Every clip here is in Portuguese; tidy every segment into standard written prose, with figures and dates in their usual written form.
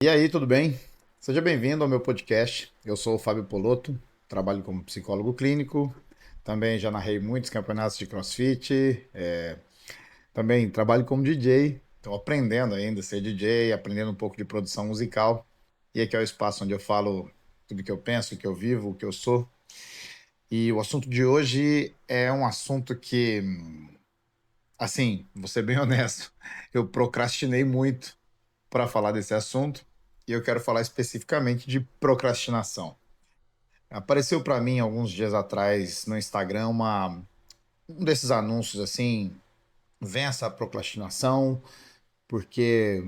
E aí, tudo bem? Seja bem-vindo ao meu podcast. Eu sou o Fábio Polotto, trabalho como psicólogo clínico, também já narrei muitos campeonatos de CrossFit, também trabalho como DJ, estou aprendendo ainda a ser DJ, aprendendo um pouco de produção musical. E aqui é o espaço onde eu falo tudo o que eu penso, o que eu vivo, o que eu sou. E o assunto de hoje é um assunto que, assim, vou ser bem honesto, eu procrastinei muito para falar desse assunto e eu quero falar especificamente de procrastinação. Apareceu para mim alguns dias atrás no Instagram um desses anúncios assim, vença a procrastinação, porque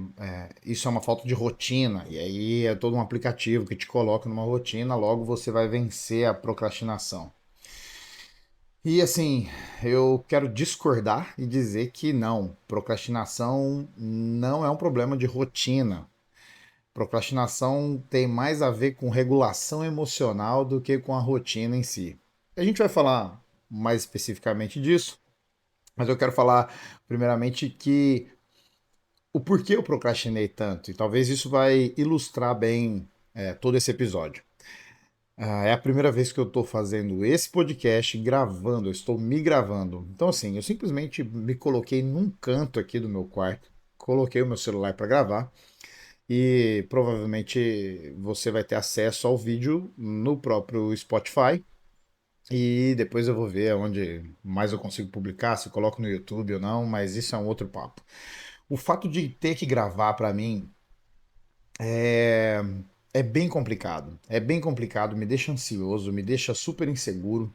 isso é uma falta de rotina, e aí é todo um aplicativo que te coloca numa rotina, logo você vai vencer a procrastinação. E assim, eu quero discordar e dizer que não, procrastinação não é um problema de rotina. Procrastinação tem mais a ver com regulação emocional do que com a rotina em si. A gente vai falar mais especificamente disso, mas eu quero falar primeiramente que o porquê eu procrastinei tanto, e talvez isso vai ilustrar bem todo esse episódio. É a primeira vez que eu estou fazendo esse podcast, gravando, eu estou me gravando. Então, assim, eu simplesmente me coloquei num canto aqui do meu quarto, coloquei o meu celular para gravar e provavelmente você vai ter acesso ao vídeo no próprio Spotify. E depois eu vou ver onde mais eu consigo publicar, se eu coloco no YouTube ou não, mas isso é um outro papo. O fato de ter que gravar para mim é, é bem complicado. É bem complicado, me deixa ansioso, me deixa super inseguro.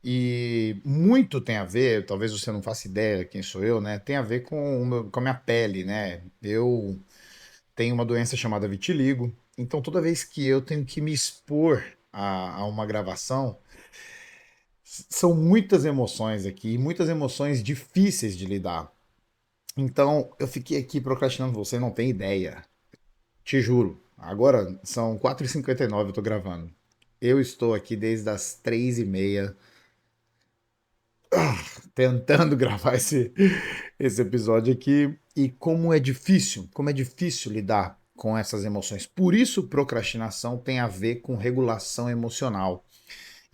E muito tem a ver, talvez você não faça ideia quem sou eu, né? Tem a ver com a minha pele, né? Eu tenho uma doença chamada vitiligo, então toda vez que eu tenho que me expor a uma gravação, são muitas emoções aqui, muitas emoções difíceis de lidar. Então eu fiquei aqui procrastinando, você não tem ideia, te juro. Agora são 4h59, eu tô gravando. Eu estou aqui desde as 3h30 tentando gravar esse episódio aqui. E como é difícil lidar com essas emoções. Por isso, procrastinação tem a ver com regulação emocional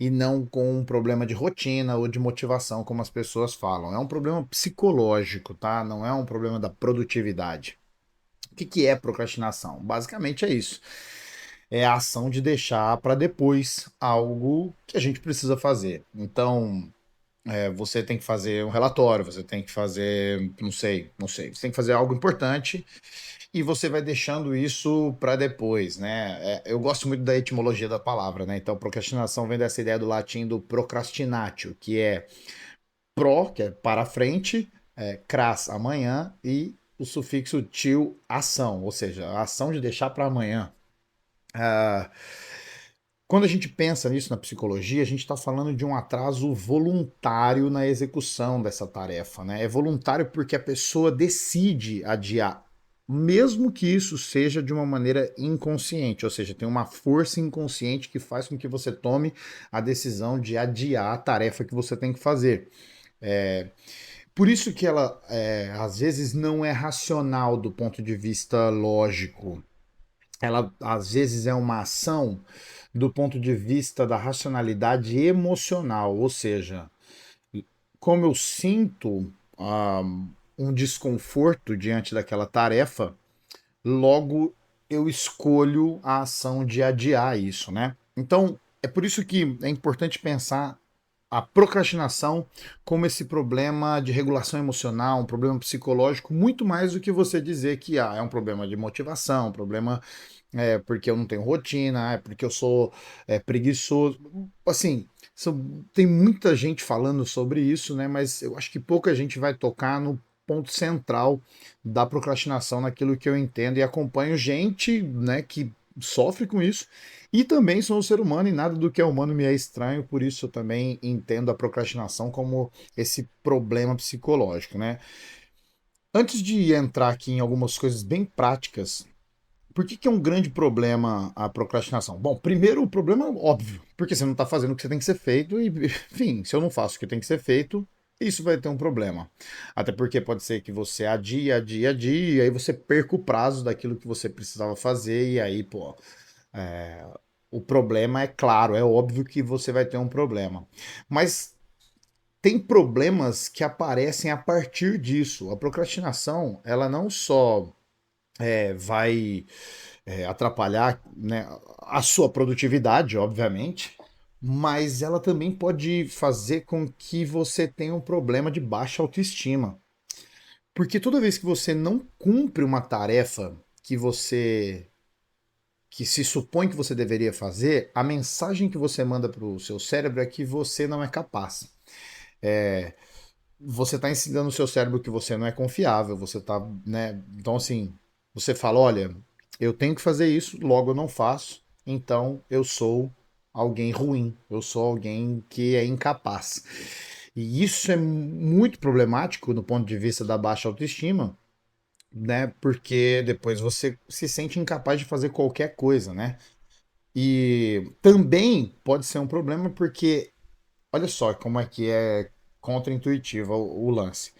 e não com um problema de rotina ou de motivação, como as pessoas falam. É um problema psicológico, tá? Não é um problema da produtividade. O que é procrastinação? Basicamente é isso. É a ação de deixar para depois algo que a gente precisa fazer. Então, você tem que fazer um relatório, você tem que fazer, não sei, você tem que fazer algo importante e você vai deixando isso para depois, né? Eu gosto muito da etimologia da palavra, né? Então, procrastinação vem dessa ideia do latim do procrastinatio, que é pro, que é para frente, cras, amanhã, e o sufixo tio, ação, ou seja, a ação de deixar para amanhã. Ah, Quando a gente pensa nisso na psicologia, a gente está falando de um atraso voluntário na execução dessa tarefa, né? É voluntário porque a pessoa decide adiar, mesmo que isso seja de uma maneira inconsciente, ou seja, tem uma força inconsciente que faz com que você tome a decisão de adiar a tarefa que você tem que fazer. É, por isso que ela, às vezes, não é racional do ponto de vista lógico. Ela às vezes é uma ação do ponto de vista da racionalidade emocional, ou seja, como eu sinto um desconforto diante daquela tarefa, logo eu escolho a ação de adiar isso, né? Então, é por isso que é importante pensar a procrastinação como esse problema de regulação emocional, um problema psicológico, muito mais do que você dizer que é um problema de motivação, um problema porque eu não tenho rotina, é porque eu sou preguiçoso. Assim, tem muita gente falando sobre isso, né? Mas eu acho que pouca gente vai tocar no ponto central da procrastinação, naquilo que eu entendo e acompanho gente, né, que sofre com isso. E também sou um ser humano e nada do que é humano me é estranho, por isso eu também entendo a procrastinação como esse problema psicológico, né? Antes de entrar aqui em algumas coisas bem práticas, por que é um grande problema a procrastinação? Bom, primeiro o problema é óbvio, porque você não está fazendo o que você tem que ser feito e, enfim, se eu não faço o que tem que ser feito, isso vai ter um problema. Até porque pode ser que você adie, e aí você perca o prazo daquilo que você precisava fazer, e aí, pô, é, o problema é claro, é óbvio que você vai ter um problema. Mas tem problemas que aparecem a partir disso. A procrastinação, ela não só vai atrapalhar, né, a sua produtividade, obviamente, mas ela também pode fazer com que você tenha um problema de baixa autoestima. Porque toda vez que você não cumpre uma tarefa que se supõe que você deveria fazer, a mensagem que você manda para o seu cérebro é que você não é capaz. É, você está ensinando o seu cérebro que você não é confiável, você tá, né? Então, assim, você fala: olha, eu tenho que fazer isso, logo eu não faço, então eu sou alguém ruim, eu sou alguém que é incapaz. E isso é muito problemático do ponto de vista da baixa autoestima, né? Porque depois você se sente incapaz de fazer qualquer coisa, né? E também pode ser um problema porque olha só como é que é contraintuitivo o lance.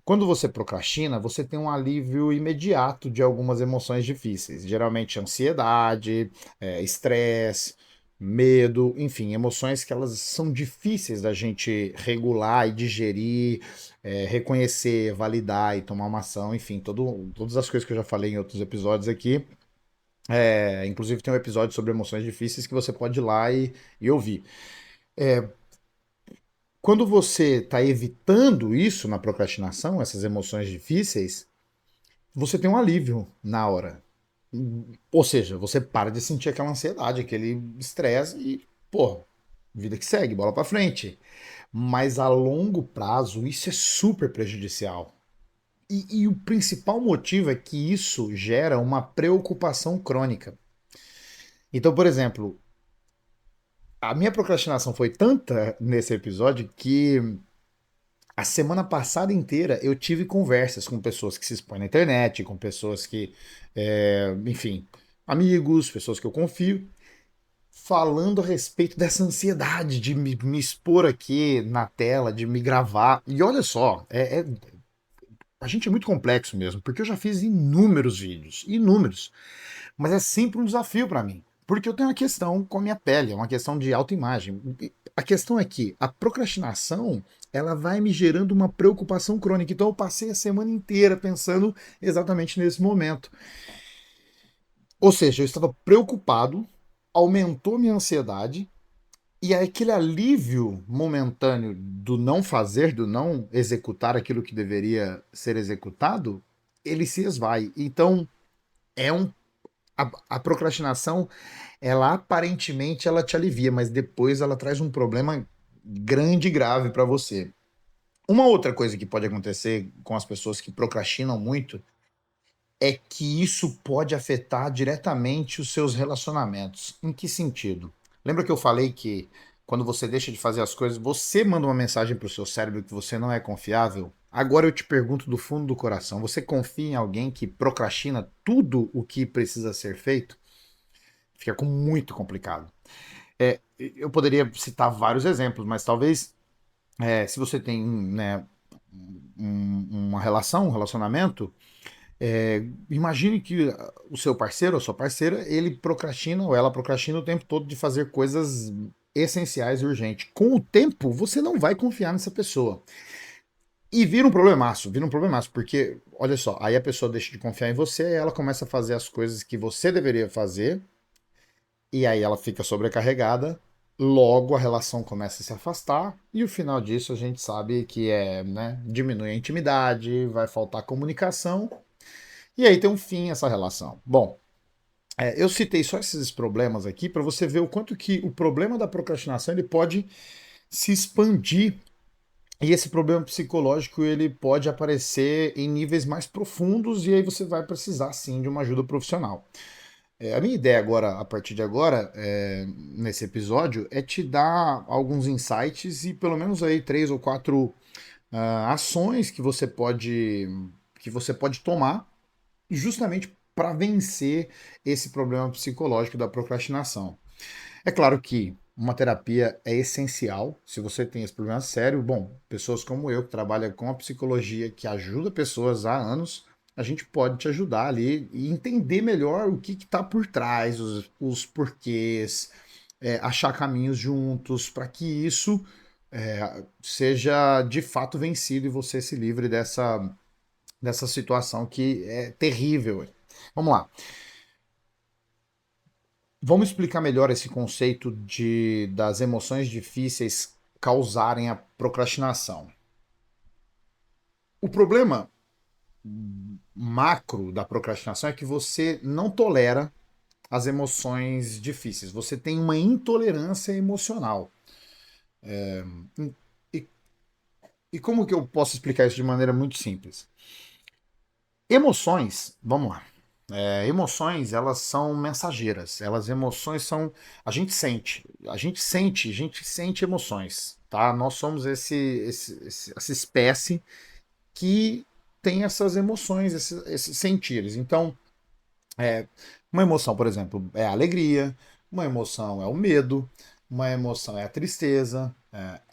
Quando você procrastina, você tem um alívio imediato de algumas emoções difíceis, geralmente ansiedade, estresse, medo, enfim, emoções que elas são difíceis da gente regular e digerir, reconhecer, validar e tomar uma ação, enfim, todas as coisas que eu já falei em outros episódios aqui. Inclusive tem um episódio sobre emoções difíceis que você pode ir lá e ouvir. Quando você está evitando isso na procrastinação, essas emoções difíceis, você tem um alívio na hora. Ou seja, você para de sentir aquela ansiedade, aquele estresse e, pô, vida que segue, bola para frente. Mas a longo prazo, isso é super prejudicial. E o principal motivo é que isso gera uma preocupação crônica. Então, por exemplo, a minha procrastinação foi tanta nesse episódio que a semana passada inteira eu tive conversas com pessoas que se expõem na internet, com pessoas que, enfim, amigos, pessoas que eu confio, falando a respeito dessa ansiedade de me expor aqui na tela, de me gravar. E olha só, a gente é muito complexo mesmo, porque eu já fiz inúmeros vídeos, inúmeros. Mas é sempre um desafio para mim. Porque eu tenho uma questão com a minha pele, é uma questão de autoimagem. A questão é que a procrastinação, ela vai me gerando uma preocupação crônica. Então eu passei a semana inteira pensando exatamente nesse momento. Ou seja, eu estava preocupado, aumentou minha ansiedade, e aí aquele alívio momentâneo do não fazer, do não executar aquilo que deveria ser executado, ele se esvai. Então, é um a procrastinação, ela aparentemente ela te alivia, mas depois ela traz um problema grande e grave para você. Uma outra coisa que pode acontecer com as pessoas que procrastinam muito é que isso pode afetar diretamente os seus relacionamentos. Em que sentido? Lembra que eu falei que quando você deixa de fazer as coisas, você manda uma mensagem para o seu cérebro que você não é confiável? Agora eu te pergunto do fundo do coração: você confia em alguém que procrastina tudo o que precisa ser feito? Fica muito complicado. Eu poderia citar vários exemplos, mas talvez se você tem, né, uma relação, um relacionamento, imagine que o seu parceiro ou sua parceira, ele procrastina ou ela procrastina o tempo todo de fazer coisas essenciais e urgentes. Com o tempo, você não vai confiar nessa pessoa. E vira um problemaço, porque, olha só, aí a pessoa deixa de confiar em você e ela começa a fazer as coisas que você deveria fazer, e aí ela fica sobrecarregada, logo a relação começa a se afastar, e o final disso a gente sabe que né, diminui a intimidade, vai faltar comunicação, e aí tem um fim essa relação. Bom, eu citei só esses problemas aqui para você ver o quanto que o problema da procrastinação ele pode se expandir e esse problema psicológico ele pode aparecer em níveis mais profundos e aí você vai precisar sim de uma ajuda profissional. A minha ideia agora, a partir de agora, nesse episódio, é te dar alguns insights e pelo menos aí três ou quatro ações que você pode tomar justamente para vencer esse problema psicológico da procrastinação. É claro que uma terapia é essencial. Se você tem esse problema sério, bom, pessoas como eu, que trabalham com a psicologia, que ajuda pessoas há anos, a gente pode te ajudar ali e entender melhor o que está por trás, os porquês, achar caminhos juntos para que isso seja de fato vencido e você se livre dessa situação que é terrível. Vamos lá. Vamos explicar melhor esse conceito das emoções difíceis causarem a procrastinação. O problema macro da procrastinação é que você não tolera as emoções difíceis. Você tem uma intolerância emocional. E, e como que eu posso explicar isso de maneira muito simples? Emoções, vamos lá. Emoções, elas são mensageiras. Emoções são. A gente sente emoções, tá? Nós somos essa espécie que tem essas emoções, esses sentires. Então, uma emoção, por exemplo, é a alegria, uma emoção é o medo, uma emoção é a tristeza.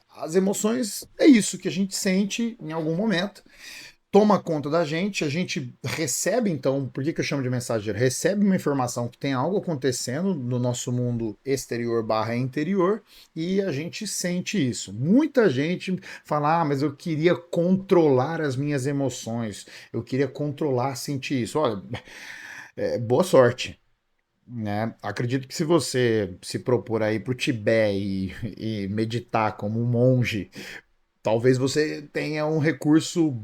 As emoções é isso que a gente sente em algum momento, toma conta da gente, a gente recebe então, por que, que eu chamo de mensageiro? Recebe uma informação que tem algo acontecendo no nosso mundo exterior barra interior e a gente sente isso. Muita gente fala, mas eu queria controlar as minhas emoções, eu queria controlar, sentir isso. Olha, boa sorte. Né? Acredito que se você se propor aí para o Tibete e meditar como um monge, talvez você tenha um recurso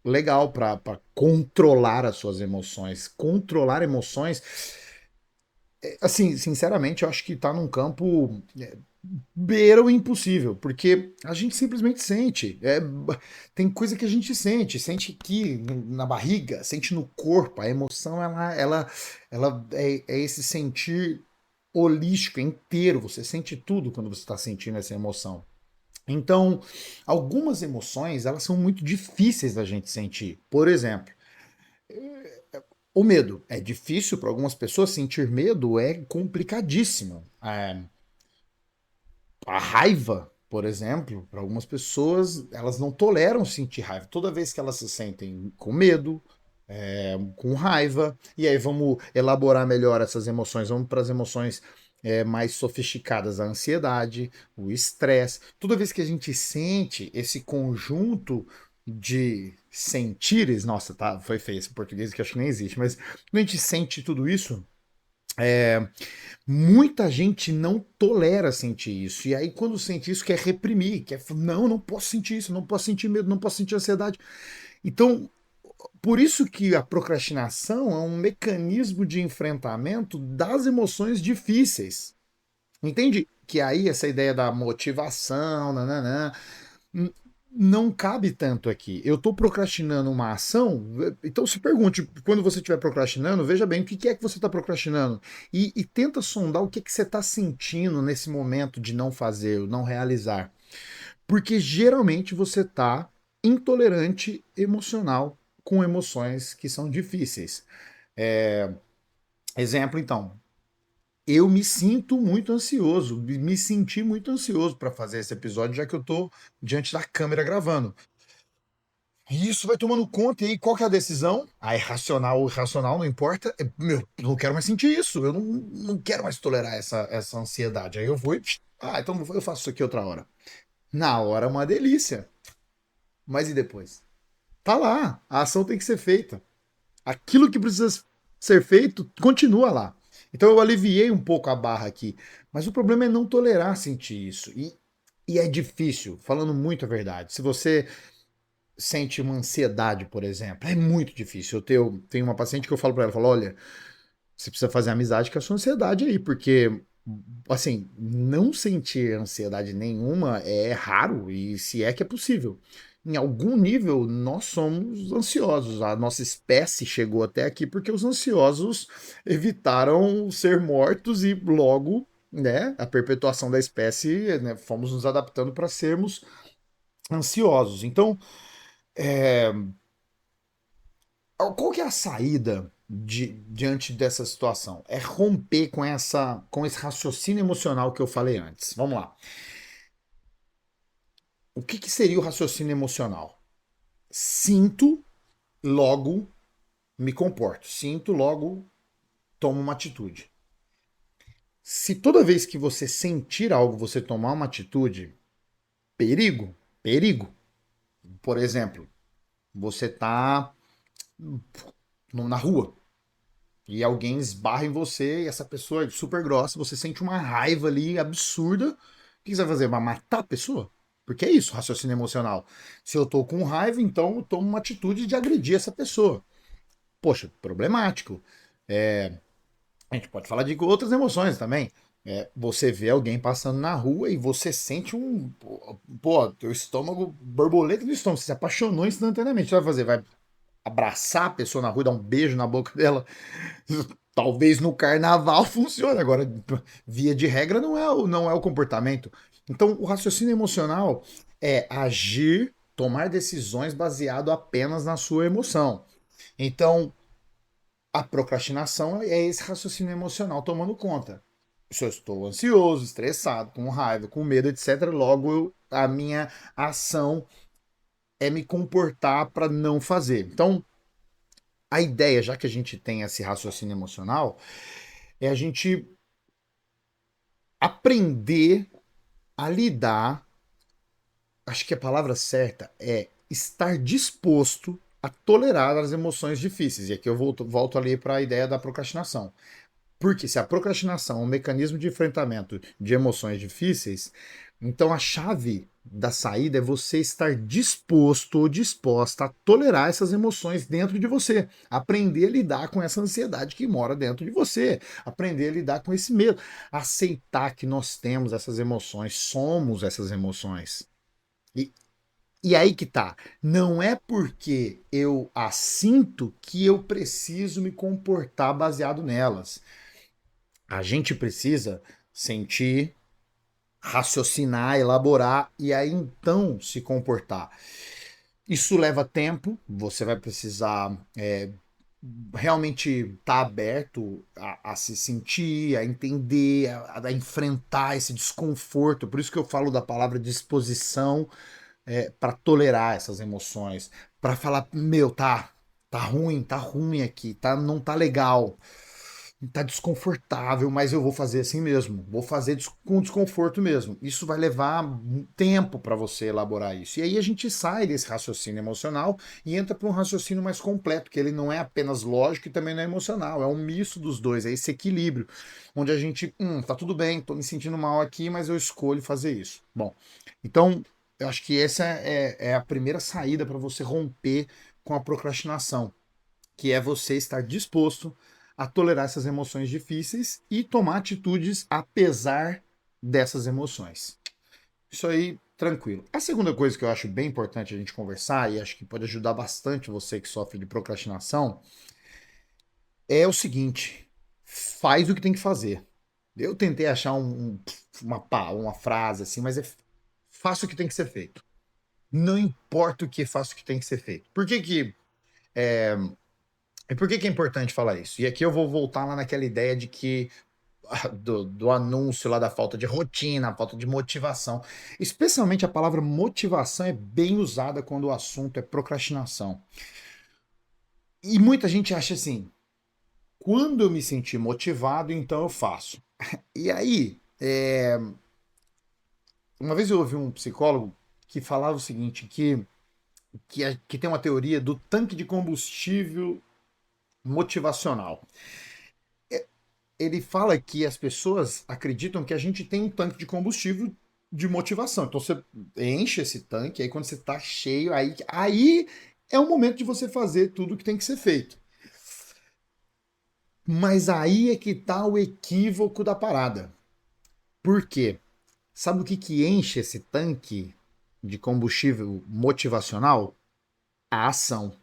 legal para controlar as suas emoções. Controlar emoções, assim, sinceramente, eu acho que tá num campo beira o impossível, porque a gente simplesmente sente. Tem coisa que a gente sente aqui na barriga, sente no corpo. A emoção, ela é esse sentir holístico, inteiro. Você sente tudo quando você está sentindo essa emoção. Então, algumas emoções, elas são muito difíceis da gente sentir. Por exemplo, o medo. É difícil para algumas pessoas sentir medo, é complicadíssimo. A raiva, por exemplo, para algumas pessoas, elas não toleram sentir raiva. Toda vez que elas se sentem com medo, com raiva, e aí vamos elaborar melhor essas emoções, vamos para as emoções mais sofisticadas, a ansiedade, o estresse. Toda vez que a gente sente esse conjunto de sentires, nossa, tá, foi feio esse português que acho que nem existe, mas quando a gente sente tudo isso, é, muita gente não tolera sentir isso. E aí, quando sente isso, quer reprimir, não posso sentir isso, não posso sentir medo, não posso sentir ansiedade. Então, por isso que a procrastinação é um mecanismo de enfrentamento das emoções difíceis. Entende? Que aí essa ideia da motivação, nananã, não cabe tanto aqui. Eu estou procrastinando uma ação, então se pergunte, quando você estiver procrastinando, veja bem o que é que você está procrastinando e tenta sondar o que, que você está sentindo nesse momento de não fazer, não realizar. Porque geralmente você está intolerante emocional com emoções que são difíceis. Exemplo, então, eu me sinto muito ansioso, me senti muito ansioso para fazer esse episódio, já que eu estou diante da câmera gravando. E isso vai tomando conta, e aí qual que é a decisão? A irracional ou irracional, não importa. Meu, eu não quero mais sentir isso, eu não quero mais tolerar essa ansiedade. Aí eu vou e. Então eu faço isso aqui outra hora. Na hora é uma delícia. Mas e depois? Tá lá, a ação tem que ser feita. Aquilo que precisa ser feito continua lá. Então eu aliviei um pouco a barra aqui. Mas o problema é não tolerar sentir isso. E é difícil, falando muito a verdade. Se você sente uma ansiedade, por exemplo, é muito difícil. Tenho uma paciente que eu falo para ela, olha, você precisa fazer amizade com a sua ansiedade aí, porque assim, não sentir ansiedade nenhuma é raro e se é que é possível. Em algum nível, nós somos ansiosos. A nossa espécie chegou até aqui porque os ansiosos evitaram ser mortos e logo, né, a perpetuação da espécie, né, fomos nos adaptando para sermos ansiosos. Então, qual que é a saída? diante dessa situação? É romper com esse raciocínio emocional que eu falei antes. Vamos lá. O que, que seria o raciocínio emocional? Sinto, logo me comporto. Sinto, logo tomo uma atitude. Se toda vez que você sentir algo, você tomar uma atitude, perigo, perigo. Por exemplo, você tá na rua e alguém esbarra em você e essa pessoa é super grossa, você sente uma raiva ali absurda. O que você vai fazer? Vai matar a pessoa? Porque é isso, raciocínio emocional. Se eu tô com raiva, então eu tomo uma atitude de agredir essa pessoa. Poxa, problemático. A gente pode falar de outras emoções também. Você vê alguém passando na rua e você sente um. Pô, teu estômago, borboleta no estômago, você se apaixonou instantaneamente. O que você vai fazer? Vai abraçar a pessoa na rua, dar um beijo na boca dela? Talvez no carnaval funcione. Agora, via de regra, não é o comportamento. Então, o raciocínio emocional é agir, tomar decisões baseado apenas na sua emoção. Então, a procrastinação é esse raciocínio emocional tomando conta. Se eu estou ansioso, estressado, com raiva, com medo, etc., logo a minha ação é me comportar para não fazer. Então, a ideia, já que a gente tem esse raciocínio emocional, é a gente aprender a lidar. Acho que a palavra certa é estar disposto a tolerar as emoções difíceis. E aqui eu volto ali para a ideia da procrastinação. Porque se a procrastinação é um mecanismo de enfrentamento de emoções difíceis, então a chave da saída é você estar disposto ou disposta a tolerar essas emoções dentro de você, aprender a lidar com essa ansiedade que mora dentro de você, aprender a lidar com esse medo, aceitar que nós temos essas emoções, somos essas emoções. E, e aí que tá, não é porque eu as sinto que eu preciso me comportar baseado nelas. A gente precisa sentir, raciocinar, elaborar e aí então se comportar. Isso leva tempo, você vai precisar realmente estar aberto a se sentir, a entender, a enfrentar esse desconforto. Por isso que eu falo da palavra disposição para tolerar essas emoções, para falar, meu, tá ruim aqui, não tá legal. Tá desconfortável, mas eu vou fazer assim mesmo. Vou fazer com desconforto mesmo. Isso vai levar tempo para você elaborar isso. E aí a gente sai desse raciocínio emocional e entra para um raciocínio mais completo, que ele não é apenas lógico e também não é emocional. É um misto dos dois, é esse equilíbrio, onde a gente, tá tudo bem, tô me sentindo mal aqui, mas eu escolho fazer isso. Bom, então eu acho que essa é a primeira saída para você romper com a procrastinação, que é você estar disposto a tolerar essas emoções difíceis e tomar atitudes apesar dessas emoções. Isso aí, tranquilo. A segunda coisa que eu acho bem importante a gente conversar, e acho que pode ajudar bastante você que sofre de procrastinação, é o seguinte: faz o que tem que fazer. Eu tentei achar uma frase assim, mas faça o que tem que ser feito. Não importa o que, faça o que tem que ser feito. Por que que é importante falar isso? E aqui eu vou voltar lá naquela ideia de que do anúncio lá da falta de rotina, falta de motivação. Especialmente a palavra motivação é bem usada quando o assunto é procrastinação. E muita gente acha assim: quando eu me sentir motivado, então eu faço. E aí, uma vez eu ouvi um psicólogo que falava o seguinte: que tem uma teoria do tanque de combustível motivacional. Ele fala que as pessoas acreditam que a gente tem um tanque de combustível de motivação. Então você enche esse tanque, aí quando você está cheio, aí é o momento de você fazer tudo que tem que ser feito. Mas aí é que está o equívoco da parada. Por quê? Sabe o que enche esse tanque de combustível motivacional? A ação.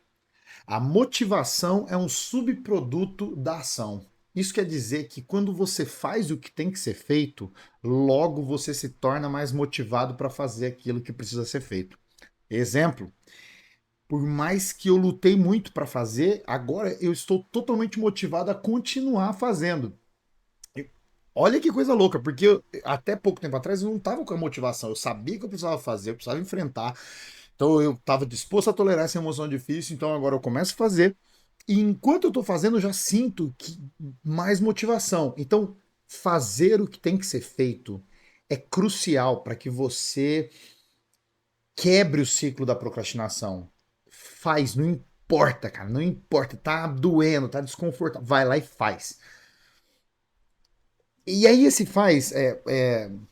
A motivação é um subproduto da ação. Isso quer dizer que quando você faz o que tem que ser feito, logo você se torna mais motivado para fazer aquilo que precisa ser feito. Exemplo: Por mais que eu lutei muito para fazer, agora eu estou totalmente motivado a continuar fazendo. Olha que coisa louca, porque até pouco tempo atrás eu não estava com a motivação. Eu sabia que eu precisava fazer, eu precisava enfrentar. Então eu estava disposto a tolerar essa emoção difícil. Então agora eu começo a fazer. E enquanto eu estou fazendo, eu já sinto mais motivação. Então, fazer o que tem que ser feito é crucial para que você quebre o ciclo da procrastinação. Faz, não importa, cara, não importa. Tá doendo, tá desconfortável. Vai lá e faz. E aí esse faz,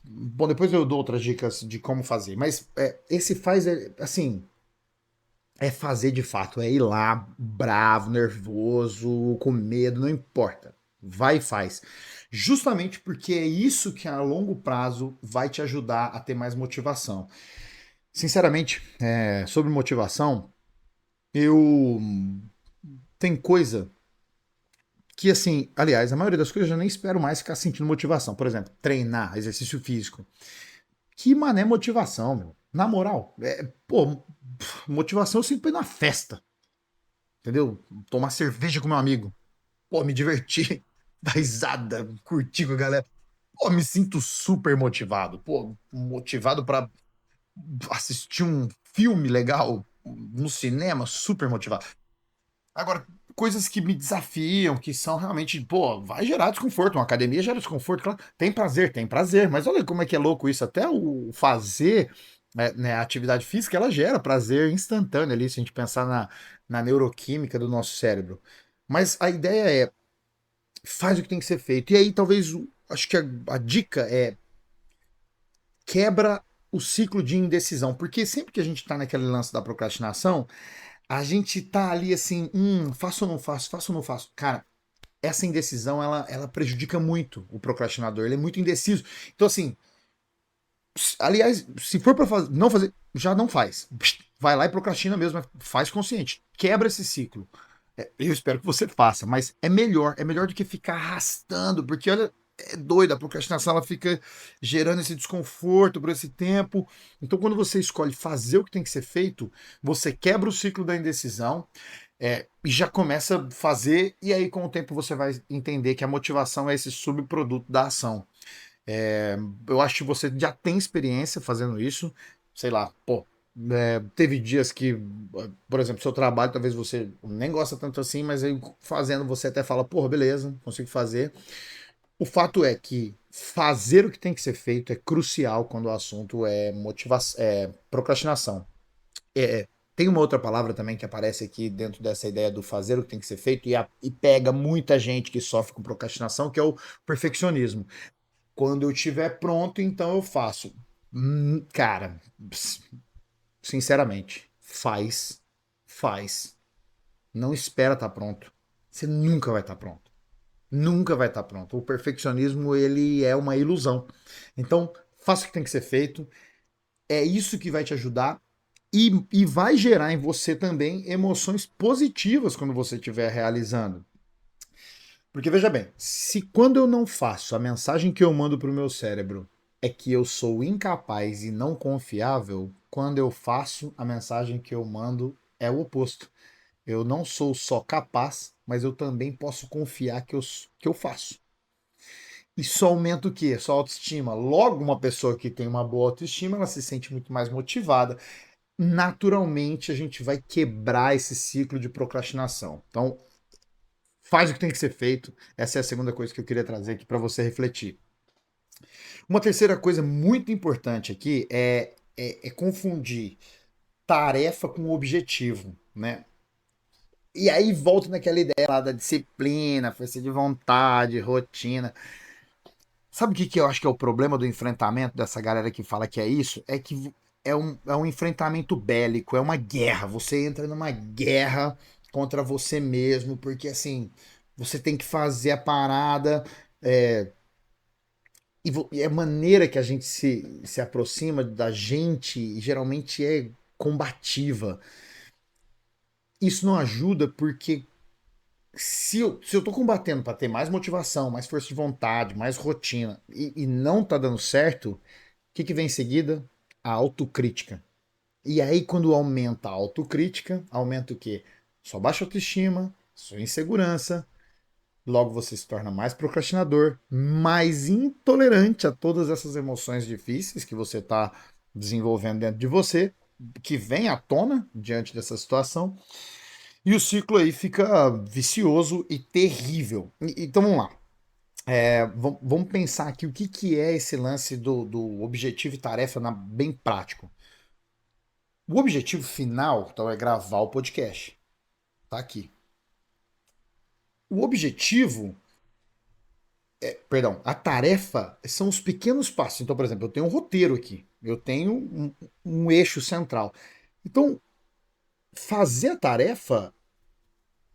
bom, depois eu dou outras dicas de como fazer, mas esse faz assim, é fazer de fato, é ir lá bravo, nervoso, com medo, não importa. Vai e faz. Justamente porque é isso que a longo prazo vai te ajudar a ter mais motivação. Sinceramente, sobre motivação, eu tem coisa que assim, aliás, a maioria das coisas eu já nem espero mais ficar sentindo motivação. Por exemplo, treinar, exercício físico. Que mané motivação, meu. Na moral, pô, motivação eu sinto pra ir na festa, entendeu? Tomar cerveja com meu amigo. Pô, me divertir, dar risada, curtir com a galera. Pô, me sinto super motivado. Pô, motivado pra assistir um filme legal no cinema, super motivado. Agora, coisas que me desafiam, que são realmente, pô, vai gerar desconforto. Uma academia gera desconforto, claro. Tem prazer, mas olha como é que é louco isso. Até o fazer, né, a atividade física, ela gera prazer instantâneo ali, se a gente pensar na neuroquímica do nosso cérebro. Mas a ideia é, faz o que tem que ser feito. E aí, talvez, acho que a dica é quebra o ciclo de indecisão. Porque sempre que a gente tá naquele lance da procrastinação, a gente tá ali assim, faço ou não faço, faço ou não faço. Cara, essa indecisão, ela prejudica muito o procrastinador, ele é muito indeciso. Então, assim, aliás, se for pra não fazer, já não faz. Vai lá e procrastina mesmo, faz consciente. Quebra esse ciclo. Eu espero que você faça, mas é melhor do que ficar arrastando, porque olha, é doido, a procrastinação ela fica gerando esse desconforto por esse tempo. Então, quando você escolhe fazer o que tem que ser feito, você quebra o ciclo da indecisão, e já começa a fazer, e aí com o tempo você vai entender que a motivação é esse subproduto da ação. Eu acho que você já tem experiência fazendo isso, sei lá, pô. Teve dias que, por exemplo, seu trabalho, talvez você nem gosta tanto assim, mas aí fazendo você até fala, porra, beleza, consigo fazer. O fato é que fazer o que tem que ser feito é crucial quando o assunto é procrastinação. Tem uma outra palavra também que aparece aqui dentro dessa ideia do fazer o que tem que ser feito e pega muita gente que sofre com procrastinação, que é o perfeccionismo. Quando eu estiver pronto, então eu faço. Cara, sinceramente, faz. Não espera estar pronto. Você nunca vai estar pronto. Nunca vai estar pronto. O perfeccionismo, ele é uma ilusão. Então, faça o que tem que ser feito. É isso que vai te ajudar e vai gerar em você também emoções positivas quando você estiver realizando. Porque veja bem, se quando eu não faço, a mensagem que eu mando para o meu cérebro é que eu sou incapaz e não confiável, quando eu faço, a mensagem que eu mando é o oposto. Eu não sou só capaz, mas eu também posso confiar que eu faço. Isso aumenta o quê? Sua autoestima. Logo, uma pessoa que tem uma boa autoestima, ela se sente muito mais motivada. Naturalmente, a gente vai quebrar esse ciclo de procrastinação. Então, faz o que tem que ser feito. Essa é a segunda coisa que eu queria trazer aqui para você refletir. Uma terceira coisa muito importante aqui é confundir tarefa com objetivo, né? E aí volta naquela ideia lá da disciplina, força de vontade, rotina. Sabe o que eu acho que é o problema do enfrentamento dessa galera que fala que é isso? É que é um enfrentamento bélico, é uma guerra. Você entra numa guerra contra você mesmo, porque assim, você tem que fazer a parada. é, e a maneira que a gente se aproxima da gente geralmente é combativa. Isso não ajuda porque se eu tô combatendo para ter mais motivação, mais força de vontade, mais rotina e não tá dando certo, o que vem em seguida? A autocrítica. E aí, quando aumenta a autocrítica, aumenta o quê? Sua baixa autoestima, sua insegurança, logo você se torna mais procrastinador, mais intolerante a todas essas emoções difíceis que você está desenvolvendo dentro de você, que vem à tona diante dessa situação, e o ciclo aí fica vicioso e terrível. Então vamos lá. Vamos pensar aqui o que, que é esse lance do objetivo e tarefa bem prático. O objetivo final, então, é gravar o podcast. Tá aqui. O objetivo, perdão, a tarefa são os pequenos passos. Então, por exemplo, eu tenho um roteiro aqui. Eu tenho um eixo central. Então, fazer a tarefa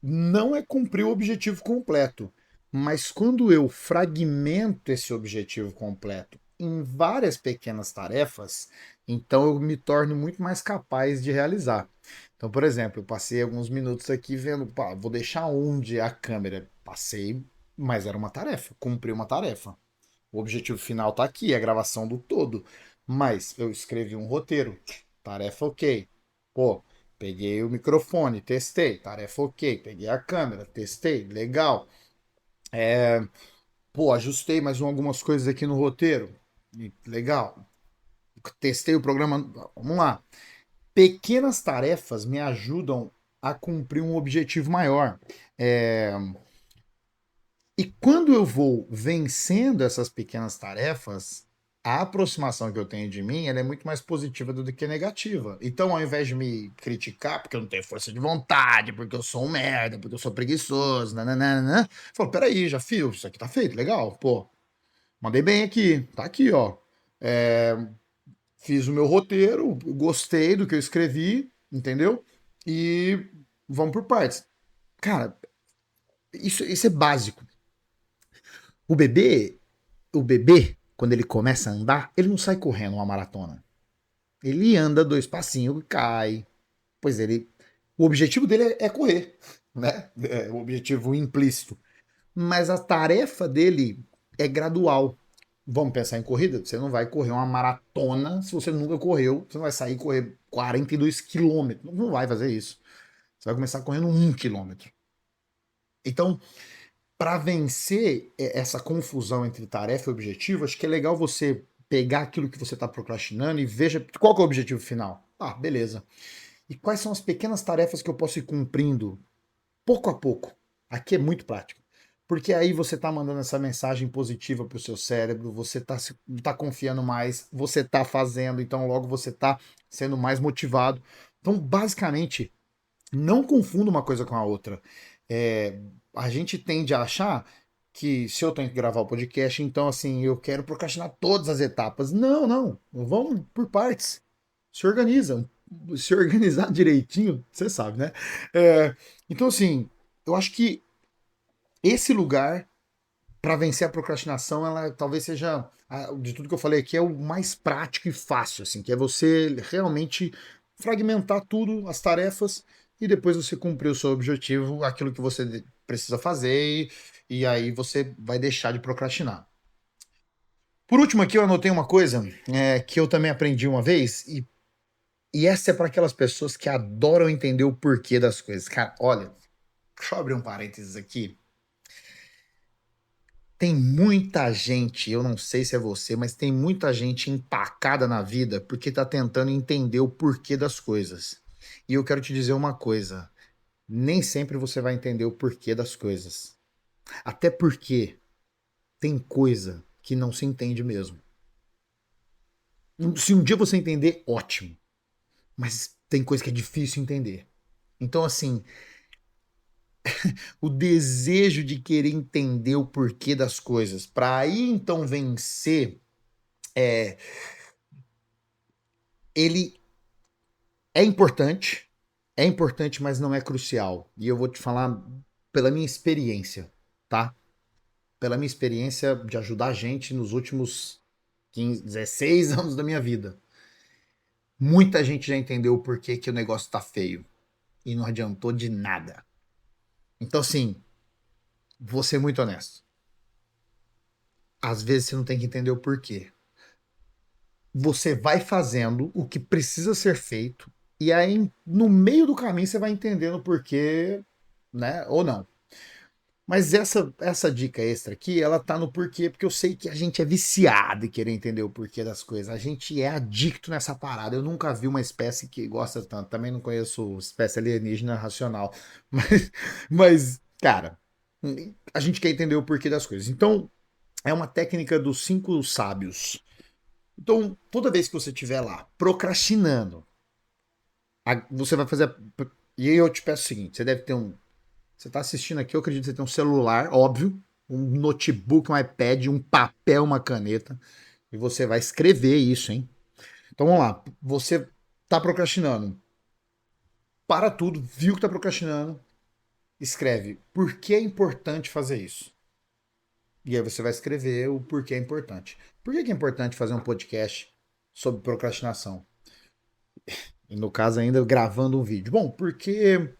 não é cumprir o objetivo completo. Mas quando eu fragmento esse objetivo completo em várias pequenas tarefas, então eu me torno muito mais capaz de realizar. Então, por exemplo, eu passei alguns minutos aqui vendo, pá, vou deixar onde a câmera? Passei, mas era uma tarefa, cumpri uma tarefa. O objetivo final está aqui, a gravação do todo. Mas eu escrevi um roteiro, tarefa ok. Pô, peguei o microfone, testei, tarefa ok. Peguei a câmera, testei, legal. Pô, ajustei mais algumas coisas aqui no roteiro, legal. Testei o programa, vamos lá. Pequenas tarefas me ajudam a cumprir um objetivo maior. É, E quando eu vou vencendo essas pequenas tarefas, a aproximação que eu tenho de mim, ela é muito mais positiva do que negativa. Então, ao invés de me criticar porque eu não tenho força de vontade, porque eu sou um merda, porque eu sou preguiçoso, nananana, eu falo, peraí, já fiz, isso aqui tá feito, legal, pô, mandei bem aqui, tá aqui, ó. É, fiz o meu roteiro, gostei do que eu escrevi, entendeu? E vamos por partes. Cara, isso é básico. O bebê, o bebê, quando ele começa a andar, ele não sai correndo uma maratona. Ele anda dois passinhos e cai. Pois ele. O objetivo dele é correr, né? É o objetivo implícito. Mas a tarefa dele é gradual. Vamos pensar em corrida? Você não vai correr uma maratona se você nunca correu. Você não vai sair e correr 42 quilômetros. Não vai fazer isso. Você vai começar correndo 1 quilômetro. Então, para vencer essa confusão entre tarefa e objetivo, acho que é legal você pegar aquilo que você está procrastinando e veja qual que é o objetivo final. Ah, beleza. E quais são as pequenas tarefas que eu posso ir cumprindo pouco a pouco? Aqui é muito prático. Porque aí você está mandando essa mensagem positiva para o seu cérebro, você tá confiando mais, você está fazendo, então logo você está sendo mais motivado. Então, basicamente, não confunda uma coisa com a outra. É, a gente tende a achar que se eu tenho que gravar o podcast, então assim, eu quero procrastinar todas as etapas. Não, não. Vamos por partes. Se organiza. Se organizar direitinho, você sabe, né? É, então, assim, eu acho que esse lugar para vencer a procrastinação, ela talvez seja, de tudo que eu falei aqui, é o mais prático e fácil, assim, que é você realmente fragmentar tudo, as tarefas, e depois você cumprir o seu objetivo, aquilo que você precisa fazer, e aí você vai deixar de procrastinar. Por último aqui, eu anotei uma coisa que eu também aprendi uma vez, e essa é para aquelas pessoas que adoram entender o porquê das coisas. Cara, olha, deixa eu abrir um parênteses aqui. Tem muita gente, eu não sei se é você, mas tem muita gente empacada na vida porque tá tentando entender o porquê das coisas. E eu quero te dizer uma coisa: nem sempre você vai entender o porquê das coisas. Até porque tem coisa que não se entende mesmo. Se um dia você entender, ótimo. Mas tem coisa que é difícil entender. Então, assim, o desejo de querer entender o porquê das coisas, para aí então vencer, ele é importante, mas não é crucial. E eu vou te falar pela minha experiência, tá? Pela minha experiência de ajudar a gente nos últimos 15, 16 anos da minha vida. Muita gente já entendeu o porquê que o negócio tá feio. E não adiantou de nada. Então, assim, vou ser muito honesto. Às vezes você não tem que entender o porquê. você vai fazendo o que precisa ser feito, e aí no meio do caminho você vai entendendo o porquê, né? Ou não. Mas essa dica extra aqui, ela tá no porquê, porque eu sei que a gente é viciado em querer entender o porquê das coisas. A gente é adicto nessa parada. Eu nunca vi uma espécie que gosta tanto. Também não conheço espécie alienígena racional. Mas, cara, a gente quer entender o porquê das coisas. Então, é uma técnica dos cinco sábios. Então, toda vez que você estiver lá procrastinando, você vai fazer. E aí eu te peço o seguinte: você deve ter um. Você está assistindo aqui, eu acredito que você tem um celular, óbvio, um notebook, um iPad, um papel, uma caneta, e você vai escrever isso, hein? Então vamos lá. Você está procrastinando. Para tudo, viu que está procrastinando, escreve por que é importante fazer isso. E aí você vai escrever o porquê é importante. Por que é importante fazer um podcast sobre procrastinação? E no caso ainda gravando um vídeo. Bom, porque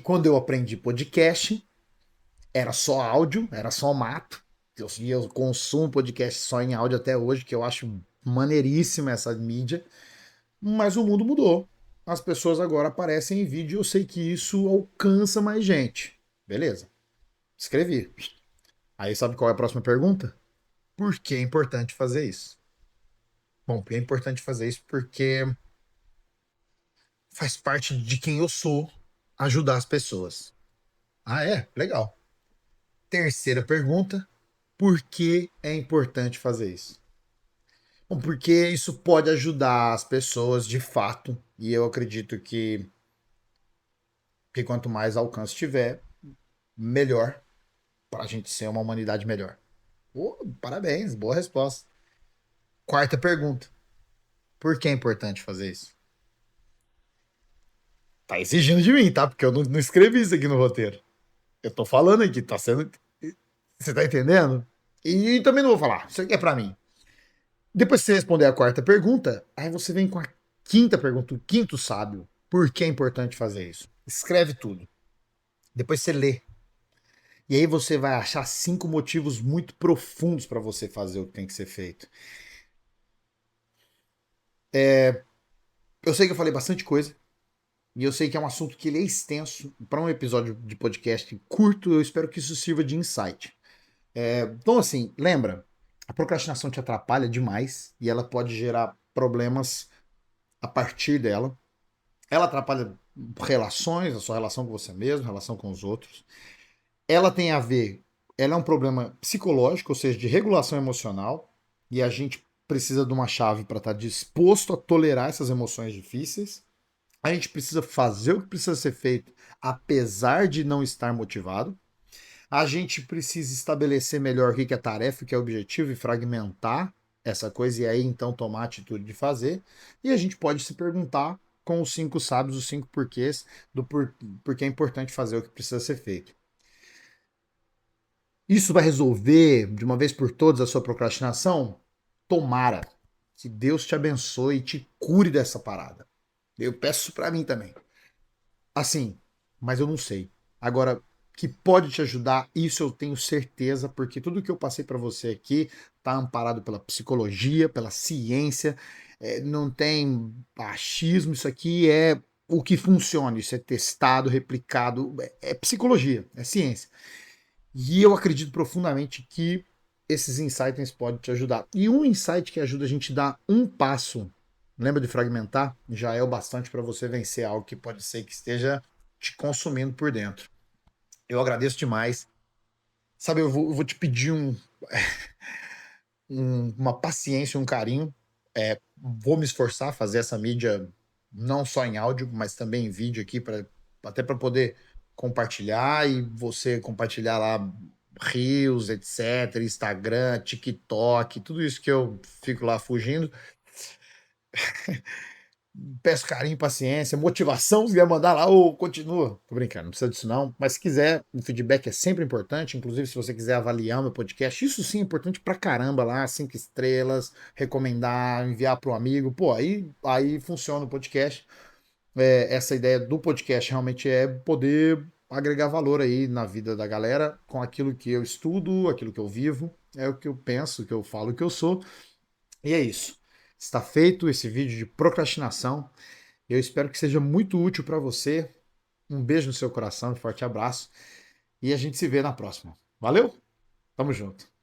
quando eu aprendi podcast, era só áudio, era só mato. Eu consumo podcast só em áudio até hoje, que eu acho maneiríssima essa mídia. Mas o mundo mudou. As pessoas agora aparecem em vídeo e eu sei que isso alcança mais gente. Beleza. Escrevi. Aí sabe qual é a próxima pergunta? Por que é importante fazer isso? Bom, porque é importante fazer isso porque faz parte de quem eu sou ajudar as pessoas. Ah, é? Legal. Terceira pergunta: por que é importante fazer isso? Bom, porque isso pode ajudar as pessoas de fato, e eu acredito que quanto mais alcance tiver, melhor para a gente ser uma humanidade melhor. Parabéns, boa resposta. Quarta pergunta: por que é importante fazer isso? Tá exigindo de mim, tá? Porque eu não escrevi isso aqui no roteiro. Eu tô falando aqui, tá sendo. Você tá entendendo? E também não vou falar, isso aqui é pra mim. Depois que você responder a quarta pergunta, aí você vem com a quinta pergunta, o quinto sábio. Por que é importante fazer isso? Escreve tudo. Depois você lê. E aí você vai achar cinco motivos muito profundos para você fazer o que tem que ser feito. Eu sei que eu falei bastante coisa. E eu sei que é um assunto que ele é extenso. Para um episódio de podcast curto, eu espero que isso sirva de insight. Então, assim, lembra, a procrastinação te atrapalha demais e ela pode gerar problemas a partir dela. Ela atrapalha relações, a sua relação com você mesmo, relação com os outros. Ela tem a ver, ela é um problema psicológico, ou seja, de regulação emocional, e a gente precisa de uma chave para estar disposto a tolerar essas emoções difíceis. A gente precisa fazer o que precisa ser feito, apesar de não estar motivado. A gente precisa estabelecer melhor o que é tarefa, o que é objetivo e fragmentar essa coisa e aí então tomar a atitude de fazer. E a gente pode se perguntar com os cinco sábios, os cinco porquês do porquê é importante fazer o que precisa ser feito. Isso vai resolver de uma vez por todas a sua procrastinação? Tomara. Que Deus te abençoe e te cure dessa parada. Eu peço isso pra mim também. Assim, mas eu não sei. Agora, que pode te ajudar, isso eu tenho certeza, porque tudo que eu passei para você aqui tá amparado pela psicologia, pela ciência, não tem achismo, isso aqui é o que funciona, isso é testado, replicado, é psicologia, é ciência. E eu acredito profundamente que esses insights podem te ajudar. E um insight que ajuda a gente a dar um passo, lembra de fragmentar? Já é o bastante para você vencer algo que pode ser que esteja te consumindo por dentro. Eu agradeço demais. Sabe, eu vou te pedir uma paciência, um carinho. Vou me esforçar a fazer essa mídia não só em áudio, mas também em vídeo aqui, até para poder compartilhar e você compartilhar lá Reels, etc, Instagram, TikTok, tudo isso que eu fico lá fugindo. Peço carinho, paciência, motivação, se quiser mandar lá, ou continua. Tô brincando, não precisa disso não. Mas se quiser, o feedback é sempre importante. Inclusive, se você quiser avaliar o meu podcast, isso sim é importante pra caramba lá, 5 estrelas, recomendar, enviar pro amigo. Pô, aí funciona o podcast. Essa ideia do podcast realmente é poder agregar valor aí na vida da galera com aquilo que eu estudo, aquilo que eu vivo, é o que eu penso, o que eu falo, o que eu sou. E é isso. Está feito esse vídeo de procrastinação. Eu espero que seja muito útil para você. Um beijo no seu coração, um forte abraço e a gente se vê na próxima. Valeu? Tamo junto.